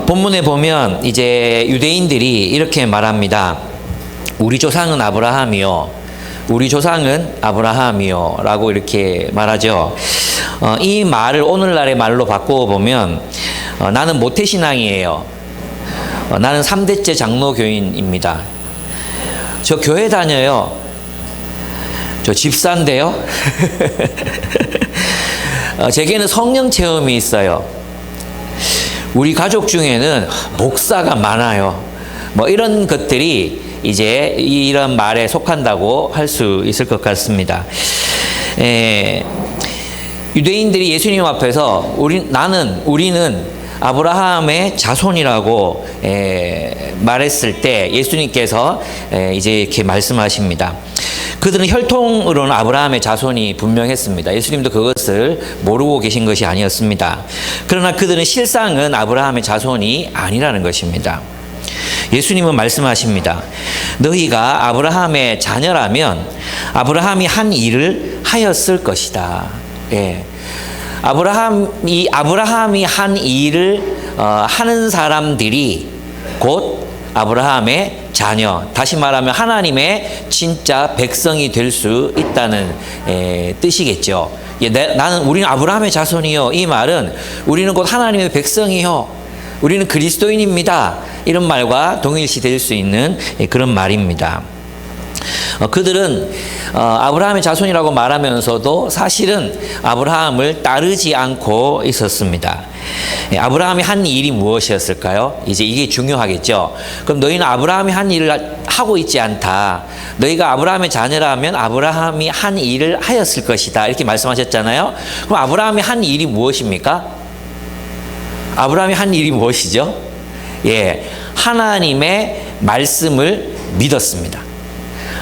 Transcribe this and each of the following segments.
본문에 보면 이제 유대인들이 이렇게 말합니다. 우리 조상은 아브라함이요. 우리 조상은 아브라함이요. 라고 이렇게 말하죠. 이 말을 오늘날의 말로 바꾸어 보면 나는 모태신앙이에요. 나는 3대째 장로교인입니다. 저 교회 다녀요. 저 집사인데요. 제게는 성령 체험이 있어요. 우리 가족 중에는 목사가 많아요. 뭐 이런 것들이 이제 이런 말에 속한다고 할 수 있을 것 같습니다. 유대인들이 예수님 앞에서 우리는 아브라함의 자손이라고 말했을 때 예수님께서 이제 이렇게 말씀하십니다. 그들은 혈통으로는 아브라함의 자손이 분명했습니다. 예수님도 그것을 모르고 계신 것이 아니었습니다. 그러나 그들은 실상은 아브라함의 자손이 아니라는 것입니다. 예수님은 말씀하십니다. 너희가 아브라함의 자녀라면 아브라함이 한 일을 하였을 것이다. 예. 아브라함이 한 일을 하는 사람들이 곧 아브라함의 자녀, 다시 말하면 하나님의 진짜 백성이 될 수 있다는 뜻이겠죠. 우리는 아브라함의 자손이요. 이 말은 우리는 곧 하나님의 백성이요. 우리는 그리스도인입니다. 이런 말과 동일시 될 수 있는 그런 말입니다. 그들은 아브라함의 자손이라고 말하면서도 사실은 아브라함을 따르지 않고 있었습니다. 아브라함이 한 일이 무엇이었을까요? 이제 이게 중요하겠죠. 그럼 너희는 아브라함이 한 일을 하고 있지 않다. 너희가 아브라함의 자녀라면 아브라함이 한 일을 하였을 것이다. 이렇게 말씀하셨잖아요. 그럼 아브라함이 한 일이 무엇입니까? 아브라함이 한 일이 무엇이죠? 예, 하나님의 말씀을 믿었습니다.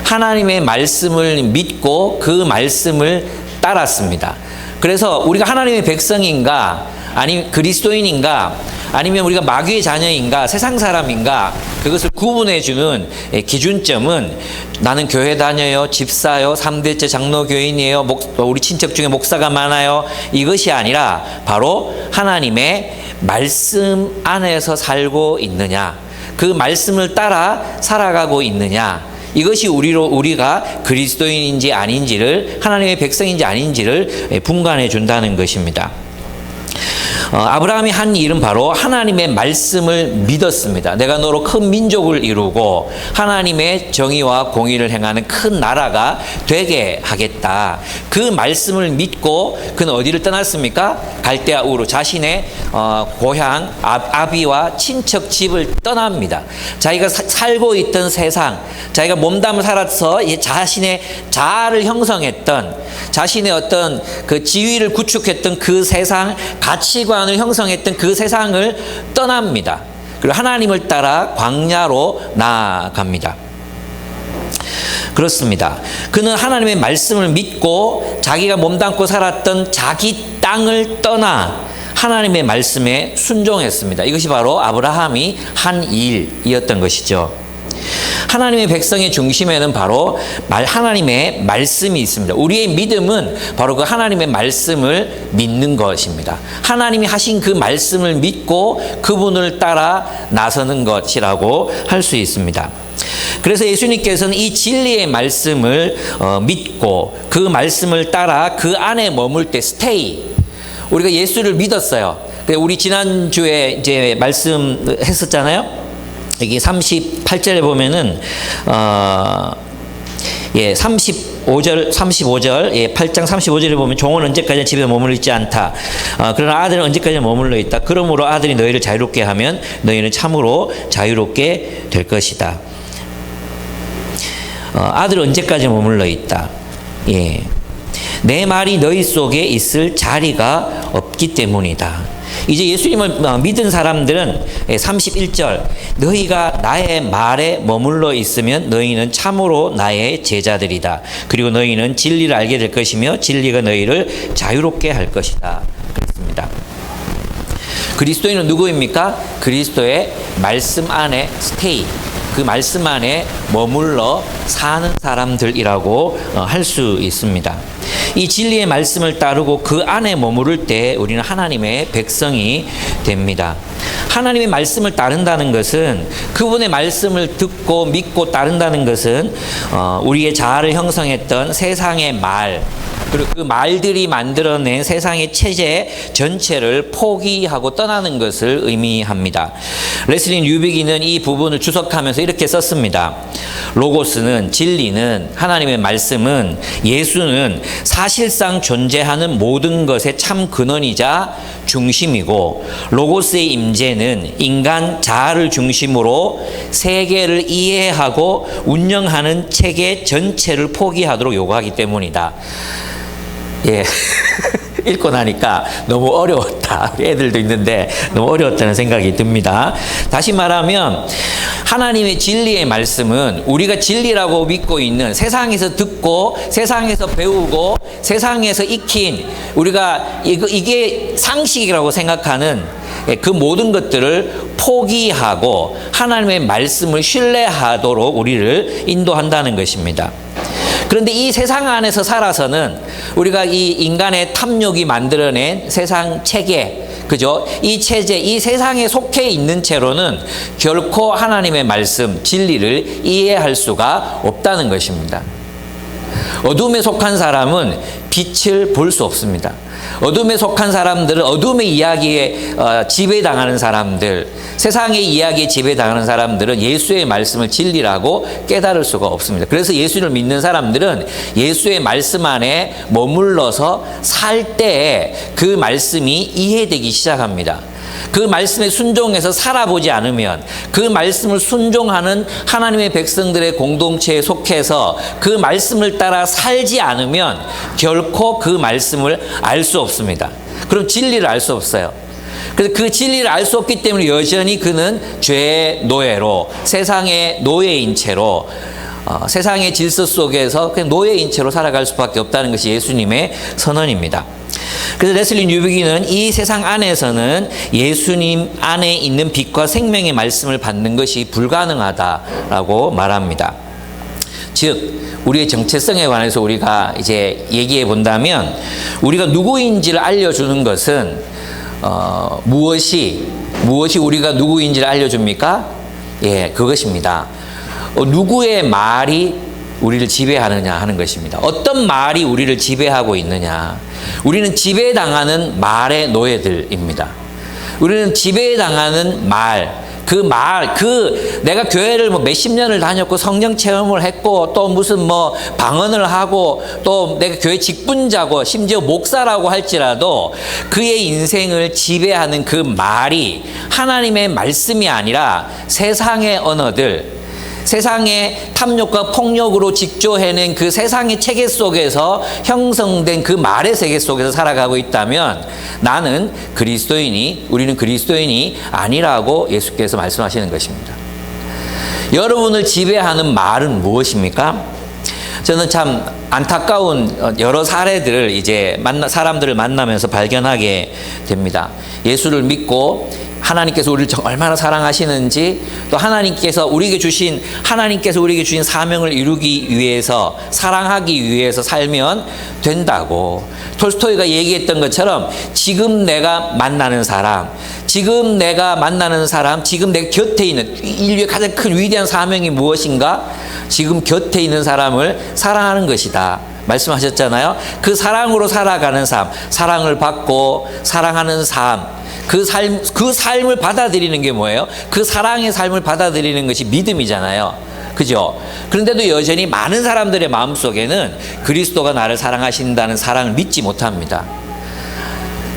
하나님의 말씀을 믿고 그 말씀을 따랐습니다. 그래서 우리가 하나님의 백성인가, 아니면 그리스도인인가, 아니면 우리가 마귀의 자녀인가, 세상 사람인가, 그것을 구분해주는 기준점은 나는 교회 다녀요, 집사요, 3대째 장로교인이에요, 우리 친척 중에 목사가 많아요. 이것이 아니라 바로 하나님의 말씀 안에서 살고 있느냐, 그 말씀을 따라 살아가고 있느냐, 이것이 우리가 그리스도인인지 아닌지를, 하나님의 백성인지 아닌지를 분간해 준다는 것입니다. 아브라함이 한 일은 바로 하나님의 말씀을 믿었습니다. 내가 너로 큰 민족을 이루고 하나님의 정의와 공의를 행하는 큰 나라가 되게 하겠다. 그 말씀을 믿고 그는 어디를 떠났습니까? 갈대아 우르, 자신의 고향 아비와 친척 집을 떠납니다. 자기가 살고 있던 세상, 자기가 몸담을 살아서 자신의 자아를 형성했던, 자신의 어떤 그 지위를 구축했던 그 세상, 가치관을 형성했던 그 세상을 떠납니다. 그리고 하나님을 따라 광야로 나아갑니다. 그렇습니다. 그는 하나님의 말씀을 믿고 자기가 몸담고 살았던 자기 땅을 떠나 하나님의 말씀에 순종했습니다. 이것이 바로 아브라함이 한 일이었던 것이죠. 하나님의 백성의 중심에는 바로 하나님의 말씀이 있습니다. 우리의 믿음은 바로 그 하나님의 말씀을 믿는 것입니다. 하나님이 하신 그 말씀을 믿고 그분을 따라 나서는 것이라고 할 수 있습니다. 그래서 예수님께서는 이 진리의 말씀을 믿고 그 말씀을 따라 그 안에 머물 때 스테이, 우리가 예수를 믿었어요. 우리 지난주에 이제 말씀했었잖아요. 여기 38절에 보면은 35절, 8장 35절에 보면 종은 언제까지 집에 머물러 있지 않다. 그러나 아들은 언제까지 머물러 있다. 그러므로 아들이 너희를 자유롭게 하면 너희는 참으로 자유롭게 될 것이다. 아들은 언제까지 머물러 있다. 예. 내 말이 너희 속에 있을 자리가 없기 때문이다. 이제 예수님을 믿은 사람들은 31절, 너희가 나의 말에 머물러 있으면 너희는 참으로 나의 제자들이다. 그리고 너희는 진리를 알게 될 것이며 진리가 너희를 자유롭게 할 것이다. 그렇습니다. 그리스도인은 누구입니까? 그리스도의 말씀 안에 스테이, 그 말씀 안에 머물러 사는 사람들이라고 할 수 있습니다. 이 진리의 말씀을 따르고 그 안에 머무를 때 우리는 하나님의 백성이 됩니다. 하나님의 말씀을 따른다는 것은, 그분의 말씀을 듣고 믿고 따른다는 것은 우리의 자아를 형성했던 세상의 말, 그리고 그 말들이 만들어낸 세상의 체제 전체를 포기하고 떠나는 것을 의미합니다. 레슬리 뉴비기는 이 부분을 주석하면서 이렇게 썼습니다. 로고스는, 진리는, 하나님의 말씀은, 예수는 사실상 존재하는 모든 것의 참 근원이자 중심이고, 로고스의 임재는 인간 자아를 중심으로 세계를 이해하고 운영하는 체계 전체를 포기하도록 요구하기 때문이다. 예. 읽고 나니까 너무 어려웠다. 애들도 있는데 너무 어려웠다는 생각이 듭니다. 다시 말하면 하나님의 진리의 말씀은 우리가 진리라고 믿고 있는, 세상에서 듣고 세상에서 배우고 세상에서 익힌, 우리가 이게 상식이라고 생각하는 그 모든 것들을 포기하고 하나님의 말씀을 신뢰하도록 우리를 인도한다는 것입니다. 그런데 이 세상 안에서 살아서는 우리가 이 인간의 탐욕이 만들어낸 세상 체계, 그죠? 이 체제, 이 세상에 속해 있는 채로는 결코 하나님의 말씀, 진리를 이해할 수가 없다는 것입니다. 어둠에 속한 사람은 빛을 볼 수 없습니다. 어둠에 속한 사람들은 어둠의 이야기에 지배당하는 사람들, 세상의 이야기에 지배당하는 사람들은 예수의 말씀을 진리라고 깨달을 수가 없습니다. 그래서 예수를 믿는 사람들은 예수의 말씀 안에 머물러서 살 때 그 말씀이 이해되기 시작합니다. 그 말씀에 순종해서 살아보지 않으면, 그 말씀을 순종하는 하나님의 백성들의 공동체에 속해서 그 말씀을 따라 살지 않으면 결코 그 말씀을 알 수 없습니다. 그럼 진리를 알 수 없어요. 그래서 그 진리를 알 수 없기 때문에 여전히 그는 죄의 노예로, 세상의 노예인 채로, 세상의 질서 속에서 그냥 노예인 채로 살아갈 수밖에 없다는 것이 예수님의 선언입니다. 그래서 레슬리 뉴비기는 이 세상 안에서는 예수님 안에 있는 빛과 생명의 말씀을 받는 것이 불가능하다라고 말합니다. 즉, 우리의 정체성에 관해서 우리가 이제 얘기해 본다면, 우리가 누구인지를 알려주는 것은 무엇이 우리가 누구인지를 알려줍니까? 예, 그것입니다. 누구의 말이 우리를 지배하느냐 하는 것입니다. 어떤 말이 우리를 지배하고 있느냐. 우리는 지배당하는 말의 노예들입니다. 우리는 지배당하는 내가 교회를 몇십 년을 다녔고 성령 체험을 했고 또 무슨 방언을 하고 또 내가 교회 직분자고 심지어 목사라고 할지라도 그의 인생을 지배하는 그 말이 하나님의 말씀이 아니라 세상의 언어들, 세상의 탐욕과 폭력으로 직조해낸 그 세상의 체계 속에서 형성된 그 말의 세계 속에서 살아가고 있다면 우리는 그리스도인이 아니라고 예수께서 말씀하시는 것입니다. 여러분을 지배하는 말은 무엇입니까? 저는 참 안타까운 여러 사례들을 이제 사람들을 만나면서 발견하게 됩니다. 예수를 믿고 하나님께서 우리를 얼마나 사랑하시는지, 또 하나님께서 우리에게 주신 사명을 이루기 위해서, 사랑하기 위해서 살면 된다고. 톨스토이가 얘기했던 것처럼 지금 내가 만나는 사람, 지금 내 곁에 있는, 인류의 가장 큰 위대한 사명이 무엇인가? 지금 곁에 있는 사람을 사랑하는 것이다 말씀하셨잖아요. 그 사랑으로 살아가는 삶, 사랑을 받고 사랑하는 삶, 그 삶을 받아들이는 게 뭐예요? 그 사랑의 삶을 받아들이는 것이 믿음이잖아요. 그죠? 그런데도 여전히 많은 사람들의 마음속에는 그리스도가 나를 사랑하신다는 사랑을 믿지 못합니다.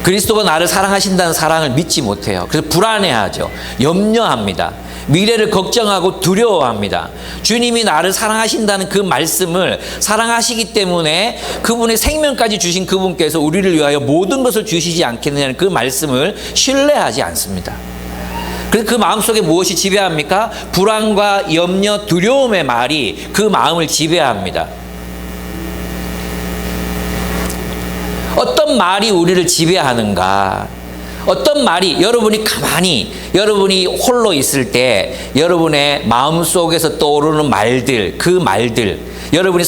그리스도가 나를 사랑하신다는 사랑을 믿지 못해요. 그래서 불안해하죠. 염려합니다. 미래를 걱정하고 두려워합니다. 주님이 나를 사랑하신다는 그 말씀을, 사랑하시기 때문에 그분의 생명까지 주신 그분께서 우리를 위하여 모든 것을 주시지 않겠느냐는 그 말씀을 신뢰하지 않습니다. 그래서 그 마음속에 무엇이 지배합니까? 불안과 염려, 두려움의 말이 그 마음을 지배합니다. 어떤 말이 우리를 지배하는가? 어떤 말이, 여러분이 가만히 여러분이 홀로 있을 때 여러분의 마음속에서 떠오르는 말들, 그 말들, 여러분이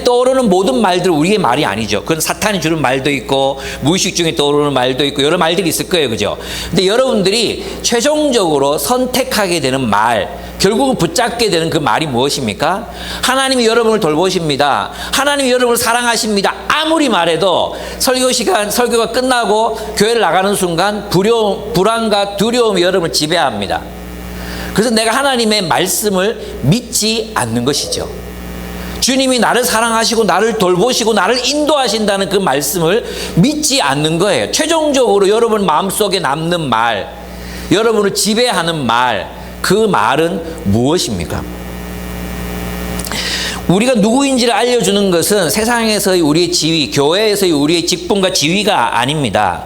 떠오르는 모든 말들 우리의 말이 아니죠. 그건 사탄이 주는 말도 있고 무의식 중에 떠오르는 말도 있고 여러 말들이 있을 거예요. 그죠? 근데 여러분들이 최종적으로 선택하게 되는 말, 결국은 붙잡게 되는 그 말이 무엇입니까? 하나님이 여러분을 돌보십니다. 하나님이 여러분을 사랑하십니다. 아무리 말해도 설교가 끝나고 교회를 나가는 순간 불안과 두려움이 여러분을 지배합니다. 그래서 내가 하나님의 말씀을 믿지 않는 것이죠. 주님이 나를 사랑하시고 나를 돌보시고 나를 인도하신다는 그 말씀을 믿지 않는 거예요. 최종적으로 여러분 마음속에 남는 말, 여러분을 지배하는 말, 그 말은 무엇입니까? 우리가 누구인지를 알려주는 것은 세상에서의 우리의 지위, 교회에서의 우리의 직분과 지위가 아닙니다.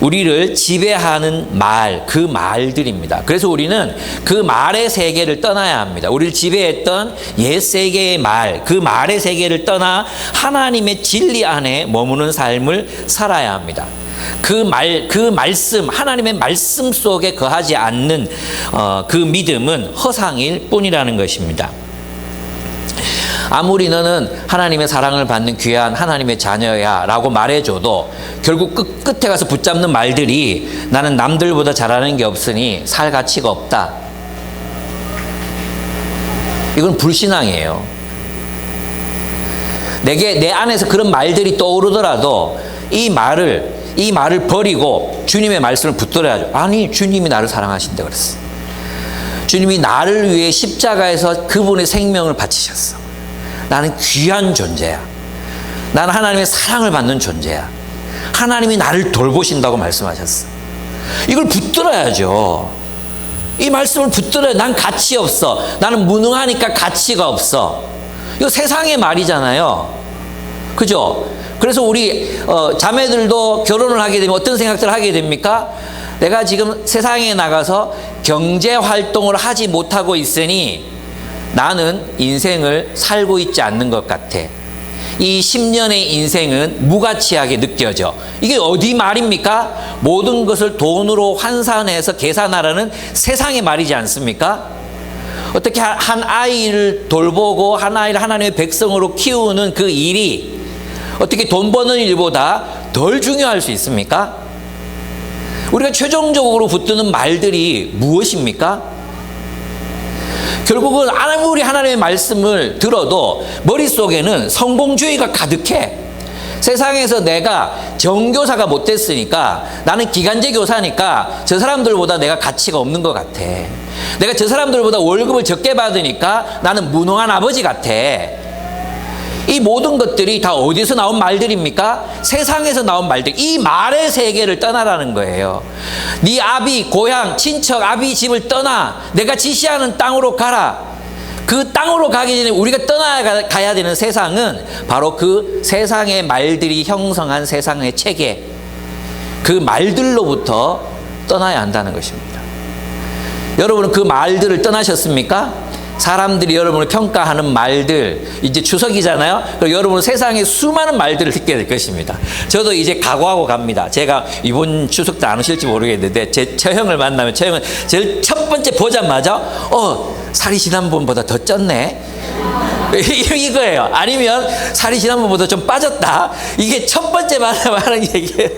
우리를 지배하는 말, 그 말들입니다. 그래서 우리는 그 말의 세계를 떠나야 합니다. 우리를 지배했던 옛 세계의 말, 그 말의 세계를 떠나 하나님의 진리 안에 머무는 삶을 살아야 합니다. 그 말씀, 하나님의 말씀 속에 거하지 않는 그 믿음은 허상일 뿐이라는 것입니다. 아무리 너는 하나님의 사랑을 받는 귀한 하나님의 자녀야 라고 말해줘도 결국 끝에 가서 붙잡는 말들이 나는 남들보다 잘하는 게 없으니 살 가치가 없다. 이건 불신앙이에요. 내 안에서 그런 말들이 떠오르더라도 이 말을 버리고 주님의 말씀을 붙들어야죠. 아니, 주님이 나를 사랑하신다 그랬어. 주님이 나를 위해 십자가에서 그분의 생명을 바치셨어. 나는 귀한 존재야. 나는 하나님의 사랑을 받는 존재야. 하나님이 나를 돌보신다고 말씀하셨어. 이걸 붙들어야죠. 이 말씀을 붙들어야. 난 가치 없어. 나는 무능하니까 가치가 없어. 이거 세상의 말이잖아요. 그죠? 그래서 우리 자매들도 결혼을 하게 되면 어떤 생각들을 하게 됩니까? 내가 지금 세상에 나가서 경제 활동을 하지 못하고 있으니 나는 인생을 살고 있지 않는 것 같아. 이 10년의 인생은 무가치하게 느껴져. 이게 어디 말입니까? 모든 것을 돈으로 환산해서 계산하라는 세상의 말이지 않습니까? 어떻게 한 아이를 돌보고 한 아이를 하나님의 백성으로 키우는 그 일이 어떻게 돈 버는 일보다 덜 중요할 수 있습니까? 우리가 최종적으로 붙드는 말들이 무엇입니까? 결국은 아무리 하나님의 말씀을 들어도 머릿속에는 성공주의가 가득해. 세상에서 내가 정교사가 못 됐으니까, 나는 기간제 교사니까 저 사람들보다 내가 가치가 없는 것 같아. 내가 저 사람들보다 월급을 적게 받으니까 나는 무능한 아버지 같아. 이 모든 것들이 다 어디서 나온 말들입니까? 세상에서 나온 말들. 이 말의 세계를 떠나라는 거예요. 네 아비, 고향, 친척, 아비 집을 떠나. 내가 지시하는 땅으로 가라. 그 땅으로 가기 전에 우리가 떠나가야 되는 세상은 바로 그 세상의 말들이 형성한 세상의 체계, 그 말들로부터 떠나야 한다는 것입니다. 여러분은 그 말들을 떠나셨습니까? 사람들이 여러분을 평가하는 말들, 이제 추석이잖아요. 그럼 여러분은 세상에 수많은 말들을 듣게 될 것입니다. 저도 이제 각오하고 갑니다. 제가 이번 추석 때 안 오실지 모르겠는데 제 처형을 만나면 처형은 제일 첫 번째 보자마자 살이 지난번보다 더 쪘네. 이거예요. 아니면 살이 지난번보다 좀 빠졌다. 이게 첫 번째 만나면 하는 얘기예요.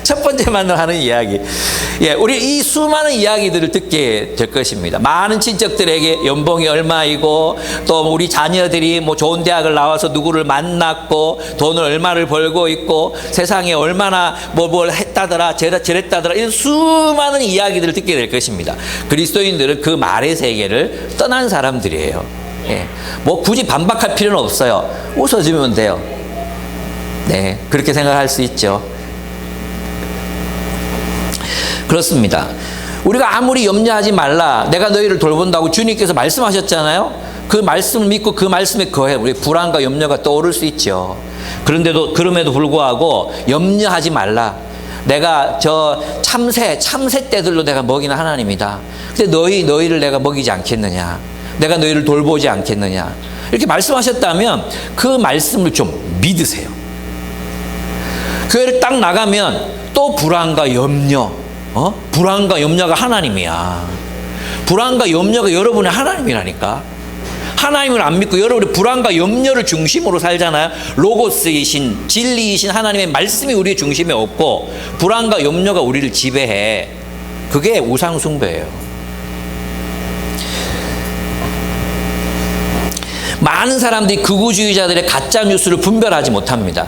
첫 번째 만나면 하는 이야기. 예, 우리 이 수많은 이야기들을 듣게 될 것입니다. 많은 친척들에게 연봉이 얼마이고, 또 우리 자녀들이 뭐 좋은 대학을 나와서 누구를 만났고, 돈을 얼마를 벌고 있고, 세상에 얼마나 뭘 했다더라, 저랬다더라, 이런 수많은 이야기들을 듣게 될 것입니다. 그리스도인들은 그 말의 세계를 떠난 사람들이에요. 예, 뭐 굳이 반박할 필요는 없어요. 웃어주면 돼요. 네, 그렇게 생각할 수 있죠. 그렇습니다. 우리가 아무리 염려하지 말라, 내가 너희를 돌본다고 주님께서 말씀하셨잖아요. 그 말씀을 믿고 그 말씀에 거해 우리 불안과 염려가 떠오를 수 있죠. 그럼에도 불구하고 염려하지 말라. 내가 저 참새 떼들로 내가 먹이는 하나님이다. 근데 너희를 내가 먹이지 않겠느냐? 내가 너희를 돌보지 않겠느냐? 이렇게 말씀하셨다면 그 말씀을 좀 믿으세요. 교회를 딱 나가면 또 불안과 염려, 불안과 염려가 하나님이야. 불안과 염려가 여러분의 하나님이라니까. 하나님을 안 믿고 여러분이 불안과 염려를 중심으로 살잖아요. 로고스이신 진리이신 하나님의 말씀이 우리의 중심에 없고 불안과 염려가 우리를 지배해. 그게 우상 숭배예요. 많은 사람들이 극우주의자들의 가짜 뉴스를 분별하지 못합니다.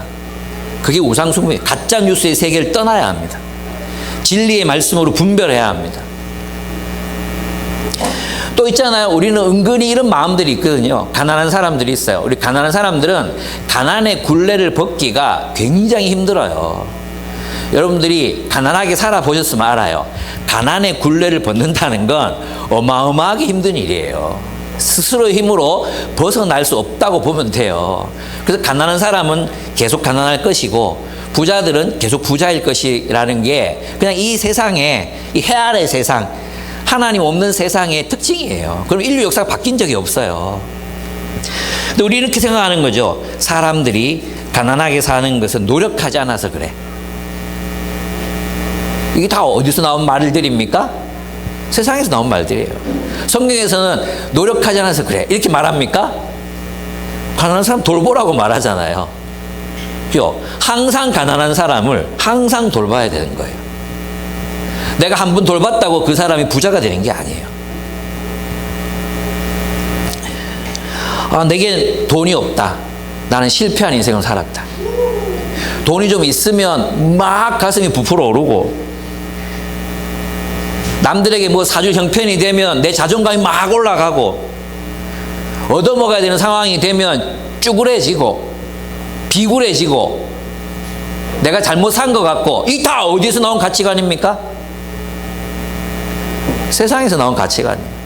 그게 우상 숭배예요. 가짜 뉴스의 세계를 떠나야 합니다. 진리의 말씀으로 분별해야 합니다. 또 있잖아요. 우리는 은근히 이런 마음들이 있거든요. 가난한 사람들이 있어요. 우리 가난한 사람들은 가난의 굴레를 벗기가 굉장히 힘들어요. 여러분들이 가난하게 살아보셨으면 알아요. 가난의 굴레를 벗는다는 건 어마어마하게 힘든 일이에요. 스스로의 힘으로 벗어날 수 없다고 보면 돼요. 그래서 가난한 사람은 계속 가난할 것이고 부자들은 계속 부자일 것이라는 게 그냥 이 세상의 이 해 아래 세상, 하나님 없는 세상의 특징이에요. 그럼 인류 역사가 바뀐 적이 없어요. 근데 우리 이렇게 생각하는 거죠. 사람들이 가난하게 사는 것은 노력하지 않아서 그래. 이게 다 어디서 나온 말들입니까? 세상에서 나온 말들이에요. 성경에서는 노력하지 않아서 그래 이렇게 말합니까? 가난한 사람 돌보라고 말하잖아요. 그죠? 항상 가난한 사람을 항상 돌봐야 되는 거예요. 내가 한 번 돌봤다고 그 사람이 부자가 되는 게 아니에요. 내게 돈이 없다. 나는 실패한 인생을 살았다. 돈이 좀 있으면 막 가슴이 부풀어 오르고 남들에게 뭐 사줄 형편이 되면 내 자존감이 막 올라가고 얻어먹어야 되는 상황이 되면 쭈그레지고 비굴해지고 내가 잘못 산 것 같고 이 다 어디서 나온 가치관입니까? 세상에서 나온 가치관이에요.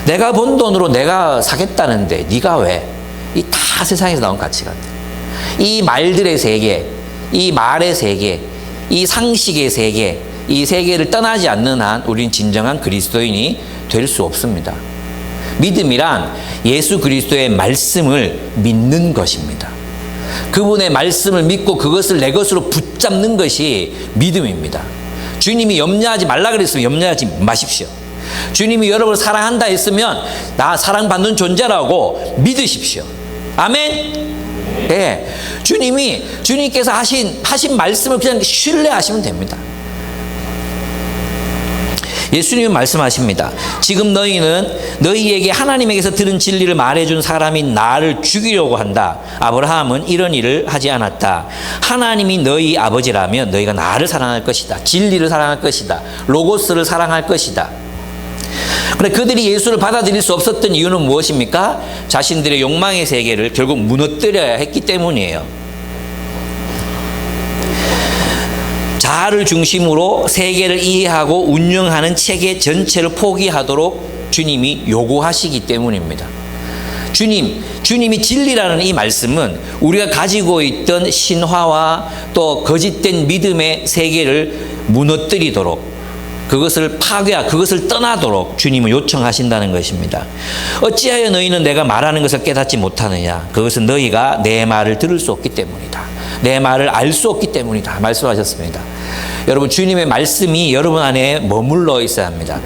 내가 번 돈으로 내가 사겠다는데 네가 왜? 이 다 세상에서 나온 가치관들. 이 말들의 세계, 이 말의 세계, 이 상식의 세계, 이 세계를 떠나지 않는 한 우리는 진정한 그리스도인이 될 수 없습니다. 믿음이란 예수 그리스도의 말씀을 믿는 것입니다. 그분의 말씀을 믿고 그것을 내 것으로 붙잡는 것이 믿음입니다. 주님이 염려하지 말라 그랬으면 염려하지 마십시오. 주님이 여러분을 사랑한다 했으면 나 사랑받는 존재라고 믿으십시오. 아멘. 네. 주님께서 하신 말씀을 그냥 신뢰하시면 됩니다. 예수님이 말씀하십니다. 지금 너희는 너희에게 하나님에게서 들은 진리를 말해준 사람이 나를 죽이려고 한다. 아브라함은 이런 일을 하지 않았다. 하나님이 너희 아버지라면 너희가 나를 사랑할 것이다. 진리를 사랑할 것이다. 로고스를 사랑할 것이다. 그런데 그들이 예수를 받아들일 수 없었던 이유는 무엇입니까? 자신들의 욕망의 세계를 결국 무너뜨려야 했기 때문이에요. 자아를 중심으로 세계를 이해하고 운영하는 체계 전체를 포기하도록 주님이 요구하시기 때문입니다. 주님이 진리라는 이 말씀은 우리가 가지고 있던 신화와 또 거짓된 믿음의 세계를 무너뜨리도록 그것을 파괴하고 그것을 떠나도록 주님은 요청하신다는 것입니다. 어찌하여 너희는 내가 말하는 것을 깨닫지 못하느냐? 그것은 너희가 내 말을 들을 수 없기 때문이다. 내 말을 알 수 없기 때문이다. 말씀하셨습니다. 여러분, 주님의 말씀이 여러분 안에 머물러 있어야 합니다.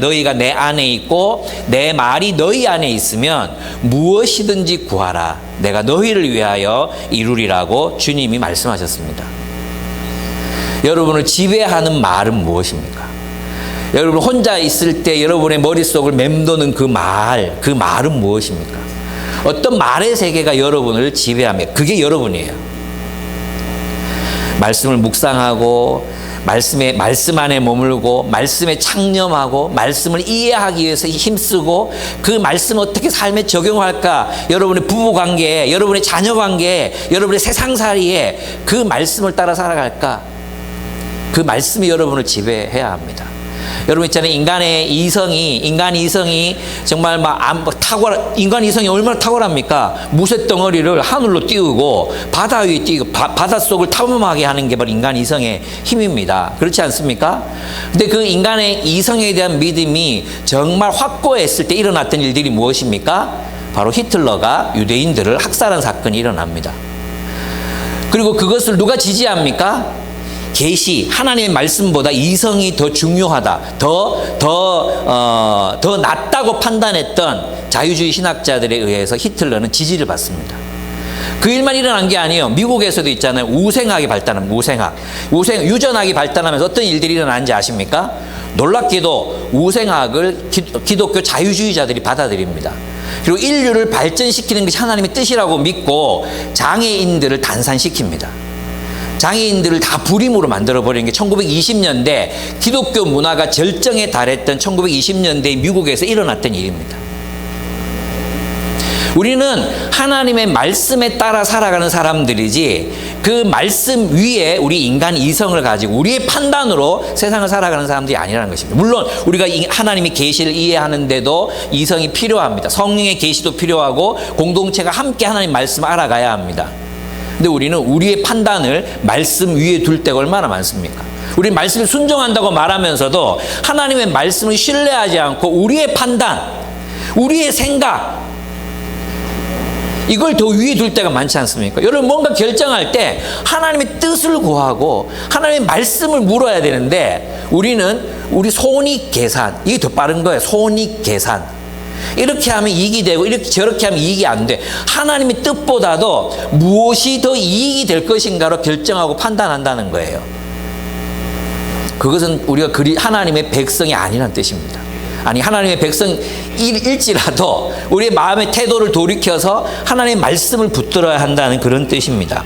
너희가 내 안에 있고 내 말이 너희 안에 있으면 무엇이든지 구하라. 내가 너희를 위하여 이루리라고 주님이 말씀하셨습니다. 여러분을 지배하는 말은 무엇입니까? 여러분 혼자 있을 때 여러분의 머릿속을 맴도는 그 말은 무엇입니까? 어떤 말의 세계가 여러분을 지배합니까? 그게 여러분이에요. 말씀을 묵상하고 말씀 안에 머물고 말씀에 창념하고 말씀을 이해하기 위해서 힘쓰고 그 말씀을 어떻게 삶에 적용할까? 여러분의 부부관계, 여러분의 자녀관계, 여러분의 세상살이에 그 말씀을 따라 살아갈까? 그 말씀이 여러분을 지배해야 합니다. 여러분 있잖아요. 인간 이성이 정말 인간 이성이 얼마나 탁월합니까? 무쇠 덩어리를 하늘로 띄우고 바다 위에 띄우고 바다 속을 탐험하게 하는 게 바로 인간 이성의 힘입니다. 그렇지 않습니까? 근데 그 인간의 이성에 대한 믿음이 정말 확고했을 때 일어났던 일들이 무엇입니까? 바로 히틀러가 유대인들을 학살한 사건이 일어납니다. 그리고 그것을 누가 지지합니까? 계시, 하나님의 말씀보다 이성이 더 중요하다, 더 낫다고 판단했던 자유주의 신학자들에 의해서 히틀러는 지지를 받습니다. 그 일만 일어난 게 아니에요. 미국에서도 있잖아요. 우생학이 발달하면 유전학이 발달하면서 어떤 일들이 일어나는지 아십니까? 놀랍게도 우생학을 기독교 자유주의자들이 받아들입니다. 그리고 인류를 발전시키는 것이 하나님의 뜻이라고 믿고 장애인들을 단산시킵니다. 장애인들을 다 불임으로 만들어버리는 게 1920년대 기독교 문화가 절정에 달했던 1920년대 미국에서 일어났던 일입니다. 우리는 하나님의 말씀에 따라 살아가는 사람들이지 그 말씀 위에 우리 인간 이성을 가지고 우리의 판단으로 세상을 살아가는 사람들이 아니라는 것입니다. 물론 우리가 하나님의 계시를 이해하는데도 이성이 필요합니다. 성령의 계시도 필요하고 공동체가 함께 하나님 말씀을 알아가야 합니다. 근데 우리는 우리의 판단을 말씀 위에 둘 때가 얼마나 많습니까? 우리 말씀에 순종한다고 말하면서도 하나님의 말씀을 신뢰하지 않고 우리의 판단, 우리의 생각, 이걸 더 위에 둘 때가 많지 않습니까? 여러분 뭔가 결정할 때 하나님의 뜻을 구하고 하나님의 말씀을 물어야 되는데 우리는 우리 손익 계산, 이게 더 빠른 거예요. 손익 계산. 이렇게 하면 이익이 되고 이렇게 저렇게 하면 이익이 안 돼. 하나님의 뜻보다도 무엇이 더 이익이 될 것인가로 결정하고 판단한다는 거예요. 그것은 우리가 하나님의 백성이 아니라는 뜻입니다. 아니, 하나님의 백성일지라도 우리의 마음의 태도를 돌이켜서 하나님의 말씀을 붙들어야 한다는 그런 뜻입니다.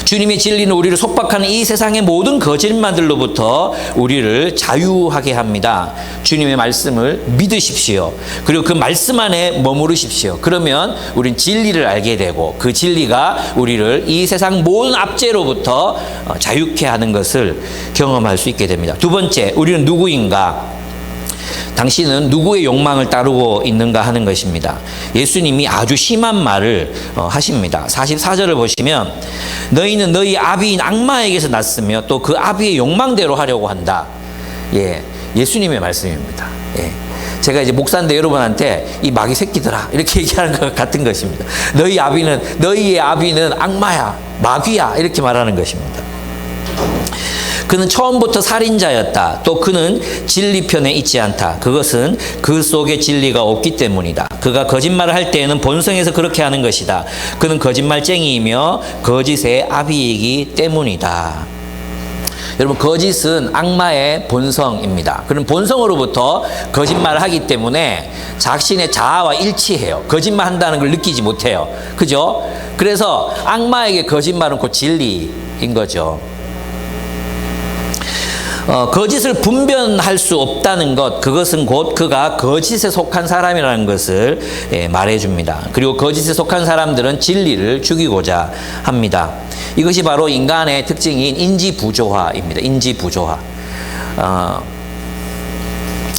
주님의 진리는 우리를 속박하는 이 세상의 모든 거짓말들로부터 우리를 자유하게 합니다. 주님의 말씀을 믿으십시오. 그리고 그 말씀 안에 머무르십시오. 그러면 우린 진리를 알게 되고 그 진리가 우리를 이 세상 모든 압제로부터 자유케 하는 것을 경험할 수 있게 됩니다. 두 번째, 우리는 누구인가? 당신은 누구의 욕망을 따르고 있는가 하는 것입니다. 예수님이 아주 심한 말을 하십니다. 44절을 보시면 너희는 너희 아비인 악마에게서 났으며 또 그 아비의 욕망대로 하려고 한다. 예수님의 말씀입니다. 제가 이제 목사인데 여러분한테 이 마귀 새끼들아 이렇게 얘기하는 것 같은 것입니다. 너희의 아비는 악마야, 마귀야 이렇게 말하는 것입니다. 그는 처음부터 살인자였다. 또 그는 진리 편에 있지 않다. 그것은 그 속에 진리가 없기 때문이다. 그가 거짓말을 할 때에는 본성에서 그렇게 하는 것이다. 그는 거짓말쟁이이며 거짓의 아비이기 때문이다. 여러분, 거짓은 악마의 본성입니다. 그럼 본성으로부터 거짓말을 하기 때문에 자신의 자아와 일치해요. 거짓말한다는 걸 느끼지 못해요. 그죠? 그래서 악마에게 거짓말은 곧 진리인 거죠. 거짓을 분별할 수 없다는 것, 그것은 곧 그가 거짓에 속한 사람이라는 것을 말해줍니다. 그리고 거짓에 속한 사람들은 진리를 죽이고자 합니다. 이것이 바로 인간의 특징인 인지부조화입니다. 인지부조화.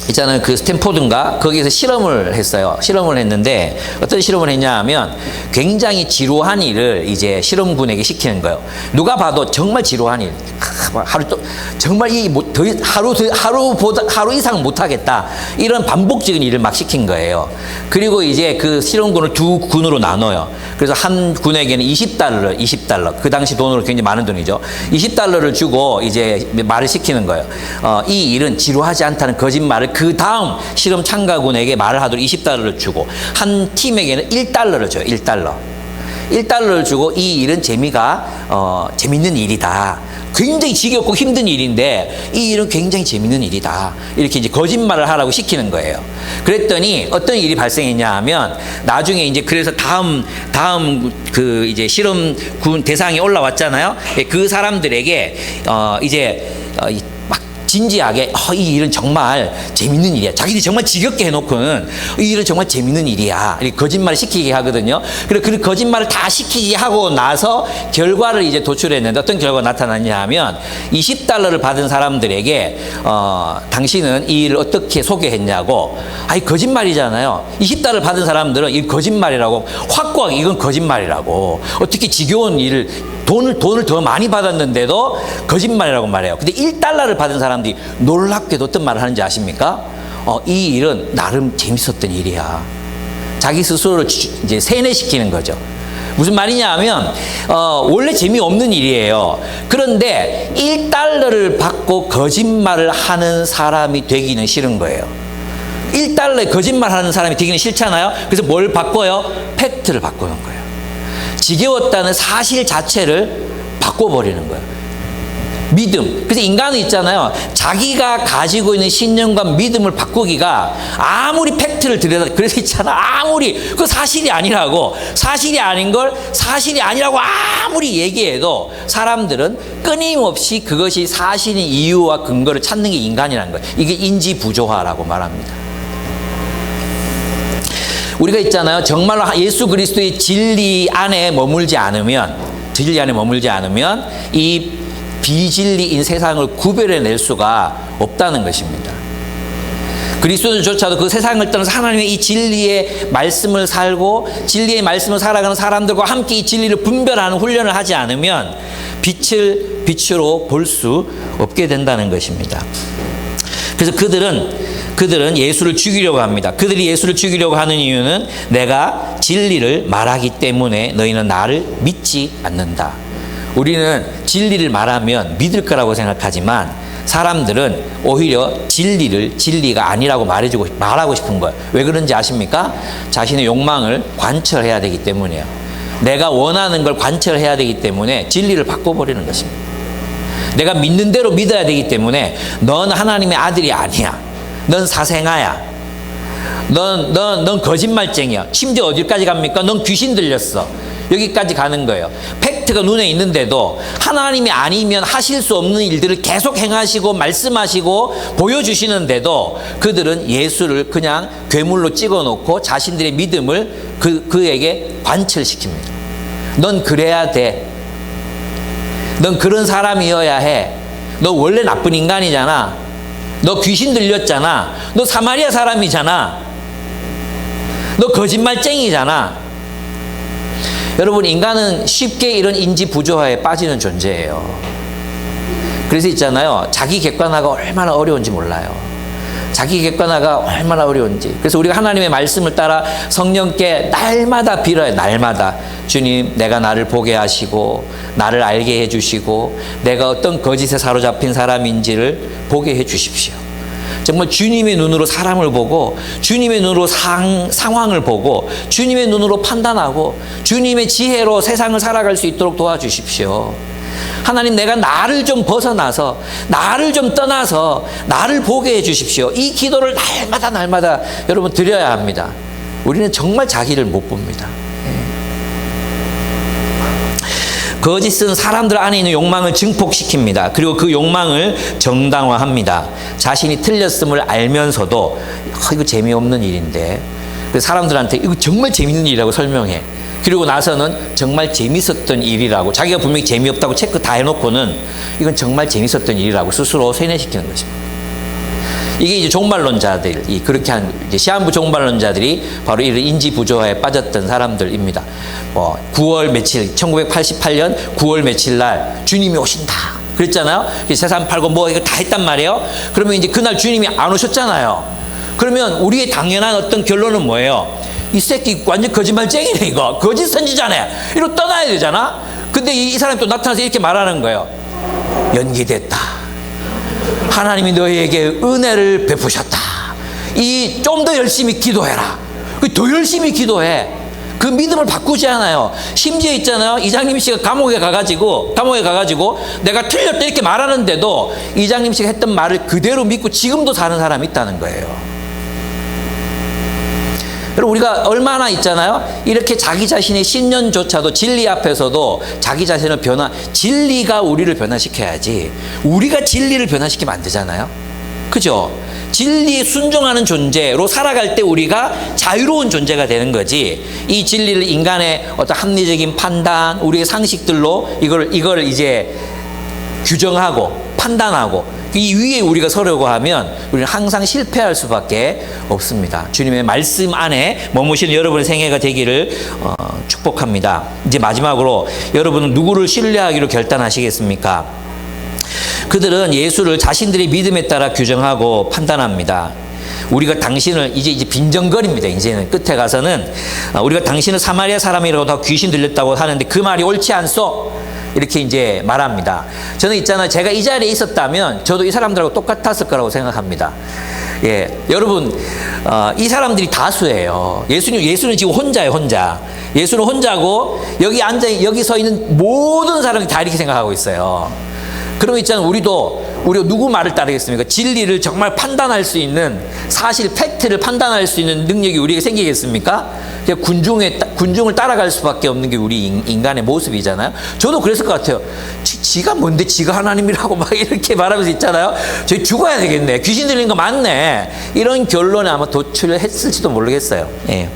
있잖아요. 그 스탠포드인가? 거기에서 실험을 했어요. 실험을 했는데 어떤 실험을 했냐 하면 굉장히 지루한 일을 이제 실험군에게 시키는 거예요. 누가 봐도 정말 지루한 일. 정말 하루 이상 못하겠다. 이런 반복적인 일을 막 시킨 거예요. 그리고 이제 그 실험군을 두 군으로 나눠요. 그래서 한 군에게는 $20. 그 당시 돈으로 굉장히 많은 돈이죠. $20를 주고 이제 말을 시키는 거예요. 이 일은 지루하지 않다는 거짓말을 그 다음 실험 참가군에게 말을 하도록 $20를 주고 한 팀에게는 $1를 줘요. $1를 주고 이 일은 재밌는 일이다. 굉장히 지겹고 힘든 일인데 이 일은 굉장히 재밌는 일이다. 이렇게 이제 거짓말을 하라고 시키는 거예요. 그랬더니 어떤 일이 발생했냐 하면 나중에 이제 그래서 다음 그 이제 실험군 대상이 올라왔잖아요. 그 사람들에게 이제 막 진지하게 이 일은 정말 재밌는 일이야. 자기들이 정말 지겹게 해놓고는 이 일은 정말 재밌는 일이야. 이렇게 거짓말을 시키게 하거든요. 그리고 그 거짓말을 다 시키게 하고 나서 결과를 이제 도출했는데 어떤 결과가 나타났냐 하면 $20를 받은 사람들에게 당신은 이 일을 어떻게 소개했냐고. 아니 거짓말이잖아요. $20를 받은 사람들은 이 거짓말이라고 확고하게 이건 거짓말이라고. 어떻게 지겨운 일을 돈을 더 많이 받았는데도 거짓말이라고 말해요. 근데 $1를 받은 사람들이 놀랍게도 어떤 말을 하는지 아십니까? 이 일은 나름 재밌었던 일이야. 자기 스스로를 이제 세뇌시키는 거죠. 무슨 말이냐 하면 원래 재미없는 일이에요. 그런데 1달러를 받고 거짓말을 하는 사람이 되기는 싫은 거예요. 1달러에 거짓말하는 사람이 되기는 싫잖아요. 그래서 뭘 바꿔요? 팩트를 바꾸는 거예요. 지겨웠다는 사실 자체를 바꿔버리는 거예요. 믿음. 그래서 인간은 있잖아요. 자기가 가지고 있는 신념과 믿음을 바꾸기가 아무리 팩트를 들여다, 그래서 있잖아. 아무리, 그 사실이 아니라고, 사실이 아닌 걸 사실이 아니라고 아무리 얘기해도 사람들은 끊임없이 그것이 사실인 이유와 근거를 찾는 게 인간이라는 거예요. 이게 인지부조화라고 말합니다. 우리가 있잖아요. 정말로 예수 그리스도의 진리 안에 머물지 않으면, 이 비진리인 세상을 구별해낼 수가 없다는 것입니다. 그리스도인조차도 그 세상을 떠나서 하나님의 이 진리의 말씀을 살고 진리의 말씀을 살아가는 사람들과 함께 이 진리를 분별하는 훈련을 하지 않으면 빛을 빛으로 볼 수 없게 된다는 것입니다. 그래서 그들은 예수를 죽이려고 합니다. 그들이 예수를 죽이려고 하는 이유는 내가 진리를 말하기 때문에 너희는 나를 믿지 않는다. 우리는 진리를 말하면 믿을 거라고 생각하지만 사람들은 오히려 진리가 아니라고 말하고 싶은 거예요. 왜 그런지 아십니까? 자신의 욕망을 관철해야 되기 때문이에요. 내가 원하는 걸 관철해야 되기 때문에 진리를 바꿔버리는 것입니다. 내가 믿는 대로 믿어야 되기 때문에 넌 하나님의 아들이 아니야. 넌 사생아야. 넌 거짓말쟁이야. 심지어 어디까지 갑니까? 넌 귀신 들렸어. 여기까지 가는 거예요. 팩트가 눈에 있는데도 하나님이 아니면 하실 수 없는 일들을 계속 행하시고 말씀하시고 보여주시는데도 그들은 예수를 그냥 괴물로 찍어놓고 자신들의 믿음을 그에게 관철시킵니다. 넌 그래야 돼. 넌 그런 사람이어야 해. 너 원래 나쁜 인간이잖아. 너 귀신 들렸잖아. 너 사마리아 사람이잖아. 너 거짓말쟁이잖아. 여러분, 인간은 쉽게 이런 인지부조화에 빠지는 존재예요. 그래서 있잖아요. 자기 객관화가 얼마나 어려운지 몰라요. 자기 객관화가 얼마나 어려운지. 그래서 우리가 하나님의 말씀을 따라 성령께 날마다 빌어요. 날마다. 주님, 내가 나를 보게 하시고 나를 알게 해주시고 내가 어떤 거짓에 사로잡힌 사람인지를 보게 해주십시오. 정말 주님의 눈으로 사람을 보고 주님의 눈으로 상황을 보고 주님의 눈으로 판단하고 주님의 지혜로 세상을 살아갈 수 있도록 도와주십시오. 하나님, 내가 나를 좀 벗어나서 나를 좀 떠나서 나를 보게 해주십시오. 이 기도를 날마다 여러분 드려야 합니다. 우리는 정말 자기를 못 봅니다. 거짓은 사람들 안에 있는 욕망을 증폭시킵니다. 그리고 그 욕망을 정당화합니다. 자신이 틀렸음을 알면서도 이거 재미없는 일인데 사람들한테 이거 정말 재밌는 일이라고 설명해. 그리고 나서는 정말 재밌었던 일이라고, 자기가 분명히 재미없다고 체크 다 해놓고는 이건 정말 재밌었던 일이라고 스스로 세뇌시키는 것입니다. 이게 이제 종말론자들이 그렇게 한 이제 시한부 종말론자들이 바로 이런 인지부조화에 빠졌던 사람들입니다. 9월 며칠 1988년 9월 며칠 날 주님이 오신다 그랬잖아요. 세상 팔고 뭐 이거 다 했단 말이에요. 그러면 이제 그날 주님이 안 오셨잖아요. 그러면 우리의 당연한 어떤 결론은 뭐예요? 이 새끼 완전 거짓말쟁이네, 이거 거짓 선지자네, 이러고 떠나야 되잖아. 근데 이 사람이 또 나타나서 이렇게 말하는 거예요. 연기됐다. 하나님이 너희에게 은혜를 베푸셨다. 좀 더 열심히 기도해라. 더 열심히 기도해. 그 믿음을 바꾸지 않아요. 심지어 있잖아요. 이장님 씨가 감옥에 가가지고 내가 틀렸다 이렇게 말하는데도 이장님 씨가 했던 말을 그대로 믿고 지금도 사는 사람이 있다는 거예요. 여러분, 우리가 얼마나 있잖아요. 이렇게 자기 자신의 신념조차도 진리 앞에서도 자기 자신을 진리가 우리를 변화시켜야지 우리가 진리를 변화시키면 안 되잖아요. 그죠? 진리에 순종하는 존재로 살아갈 때 우리가 자유로운 존재가 되는 거지. 이 진리를 인간의 어떤 합리적인 판단, 우리의 상식들로 이걸 이제 규정하고 판단하고 이 위에 우리가 서려고 하면 우리는 항상 실패할 수밖에 없습니다. 주님의 말씀 안에 머무시는 여러분의 생애가 되기를 축복합니다. 이제 마지막으로 여러분은 누구를 신뢰하기로 결단하시겠습니까? 그들은 예수를 자신들의 믿음에 따라 규정하고 판단합니다. 우리가 당신을 이제 빈정거립니다. 이제는 끝에 가서는 우리가 당신을 사마리아 사람이라고 다 귀신 들렸다고 하는데 그 말이 옳지 않소? 이렇게 이제 말합니다. 저는 있잖아요. 제가 이 자리에 있었다면 저도 이 사람들하고 똑같았을 거라고 생각합니다. 예, 여러분, 이 사람들이 다수예요. 예수는 지금 혼자예요, 혼자. 예수는 혼자고 여기 서 있는 모든 사람이 다 이렇게 생각하고 있어요. 그러면 있잖아요. 우리가 누구 말을 따르겠습니까? 진리를 정말 판단할 수 있는, 사실 팩트를 판단할 수 있는 능력이 우리에게 생기겠습니까? 군중을 따라갈 수밖에 없는 게 우리 인간의 모습이잖아요. 저도 그랬을 것 같아요. 지가 뭔데 지가 하나님이라고 막 이렇게 말하면서 있잖아요. 저희 죽어야 되겠네. 귀신 들린 거 맞네. 이런 결론에 아마 도출했을지도 모르겠어요. 예.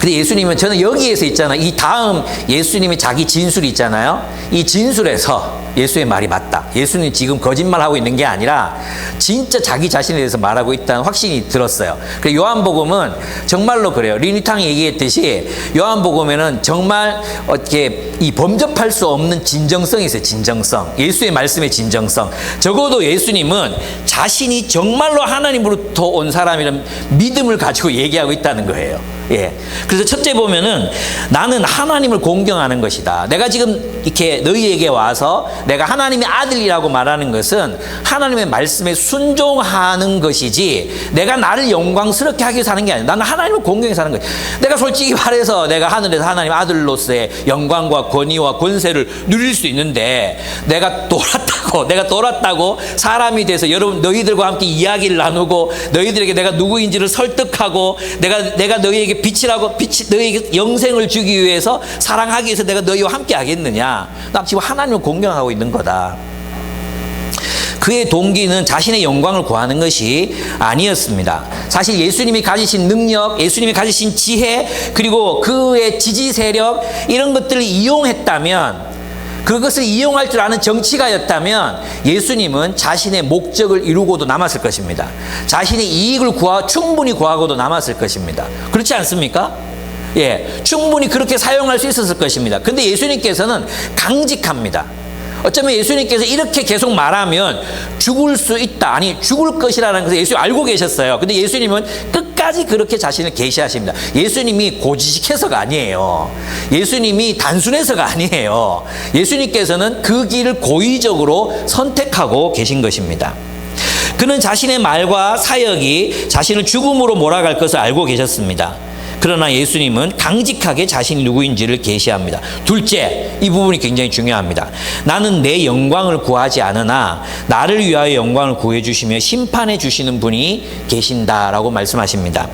근데 예수님은, 저는 여기에서 있잖아요. 이 다음 예수님의 자기 진술이 있잖아요. 이 진술에서 예수의 말이 맞다. 예수님이 지금 거짓말하고 있는 게 아니라 진짜 자기 자신에 대해서 말하고 있다는 확신이 들었어요. 그래서 요한복음은 정말로 그래요. 리니탕이 얘기했듯이 요한복음에는 정말 어떻게 범접할 수 없는 진정성이 있어요. 진정성. 예수의 말씀의 진정성. 적어도 예수님은 자신이 정말로 하나님으로부터 온 사람이라는 믿음을 가지고 얘기하고 있다는 거예요. 예. 그래서 첫째 보면은 나는 하나님을 공경하는 것이다. 내가 지금 이렇게 너희에게 와서 내가 하나님의 아들이라고 말하는 것은 하나님의 말씀에 순종하는 것이지 내가 나를 영광스럽게 하기 위해서 하는 게 아니야. 나는 하나님을 공경해서 하는 거야. 내가 솔직히 말해서 내가 하늘에서 하나님 아들로서의 영광과 권위와 권세를 누릴 수 있는데 내가 돌았다고 사람이 돼서 여러분 너희들과 함께 이야기를 나누고 너희들에게 내가 누구인지를 설득하고 내가 너희에게 너희에게 영생을 주기 위해서 사랑하기 위해서 내가 너희와 함께 하겠느냐? 나 지금 하나님을 공경하고 있는 거다. 그의 동기는 자신의 영광을 구하는 것이 아니었습니다. 사실 예수님이 가지신 능력, 예수님이 가지신 지혜, 그리고 그의 지지 세력 이런 것들을 이용했다면, 그것을 이용할 줄 아는 정치가였다면 예수님은 자신의 목적을 이루고도 남았을 것입니다. 자신의 이익을 충분히 구하고도 남았을 것입니다. 그렇지 않습니까? 예, 충분히 그렇게 사용할 수 있었을 것입니다. 근데 예수님께서는 강직합니다. 어쩌면 예수님께서 이렇게 계속 말하면 죽을 수 있다, 아니 죽을 것이라는 것을 예수님 알고 계셨어요. 근데 예수님은 끝까지 그렇게 자신을 계시하십니다. 예수님이 고지식해서가 아니에요. 예수님이 단순해서가 아니에요. 예수님께서는 그 길을 고의적으로 선택하고 계신 것입니다. 그는 자신의 말과 사역이 자신을 죽음으로 몰아갈 것을 알고 계셨습니다. 그러나 예수님은 강직하게 자신이 누구인지를 계시합니다. 둘째, 이 부분이 굉장히 중요합니다. 나는 내 영광을 구하지 않으나 나를 위하여 영광을 구해 주시며 심판해 주시는 분이 계신다라고 말씀하십니다.